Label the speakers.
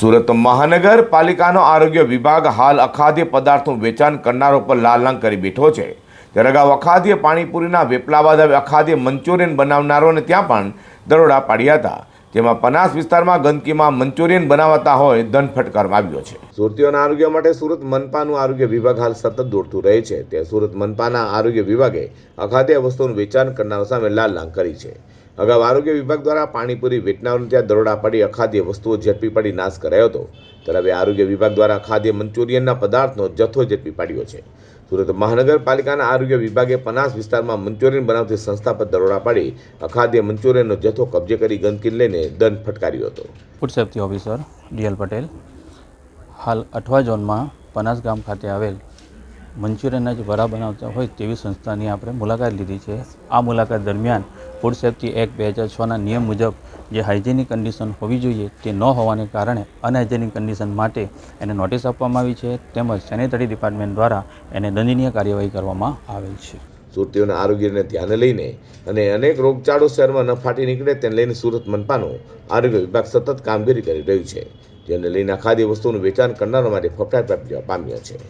Speaker 1: સુરત મહાનગરપાલિકાનો આરોગ્ય વિભાગ હાલ અખાદ્ય પદાર્થનું વેચાણ કરનારો પર લાલાંક કરી બેઠો છે। ત્યારે અગાઉ અખાદ્ય પાણીપુરીના વેપલા બાદ હવે અખાદ્ય મંચુરિયન બનાવનારોને ત્યાં પણ દરોડા પાડ્યા હતા, જેમાં પનાસ વિસ્તારમાં ગંદકીમાં મંચુરિયન બનાવતા હોય દંડ ફટકારવામાં આવ્યો છે। સુરતીઓના આરોગ્ય માટે સુરત મનપાનું આરોગ્ય વિભાગ હાલ સતત દોડતું રહે છે। તે સુરત મનપાના આરોગ્ય વિભાગે અખાદ્ય વસ્તુઓનું વેચાણ કરનારો સામે લાલાંક કરી છે। અગાઉ આરોગ્ય વિભાગ દ્વારા પાણીપુરી વેચનારોને ત્યાં દરોડા પાડી અખાદ્ય વસ્તુઓ ઝડપી પાડી નાશ કરાયો હતો। ત્યારે હવે આરોગ્ય વિભાગ દ્વારા અખાદ્ય મંચુરિયનના પદાર્થનો જથ્થો ઝડપી પાડ્યો છે। સુરત મહાનગરપાલિકાના આરોગ્ય વિભાગે પનાસ વિસ્તારમાં મંચુરિયન બનાવતી સંસ્થા પર દરોડા પાડી અખાદ્ય મંચુરિયનનો જથ્થો કબજે કરી ગંદકી લઈને દંડ ફટકાર્યો હતો।
Speaker 2: Food safety officer DL Patel હાલ અઠવા ઝોનમાં પનાસ ગામ ખાતે આવેલ મંચુરિયનના જે વડા બનાવતા હોય તેવી સંસ્થાની આપણે મુલાકાત લીધી છે। આ મુલાકાત દરમિયાન ફૂડ સેફ્ટી એક્ટ 2006ના નિયમ મુજબ જે હાઇજેનિક કન્ડિશન હોવી જોઈએ તે ન હોવાને કારણે અનહાઇજેનિક કન્ડિશન માટે એને નોટિસ આપવામાં આવી છે, તેમજ સેનેટરી ડિપાર્ટમેન્ટ દ્વારા એને દંડનીય કાર્યવાહી કરવામાં આવેલ છે।
Speaker 1: સુરતીઓના આરોગ્યને ધ્યાને લઈને અને અનેક રોગચાળો શહેરમાં ન ફાટી નીકળે તેને લઈને સુરત મનપાનું આરોગ્ય વિભાગ સતત કામગીરી કરી રહ્યું છે, જેને લઈને અખાદ્ય વસ્તુઓનું વેચાણ કરનારો માટે ફફડાટ વ્યાપી પામ્યો છે।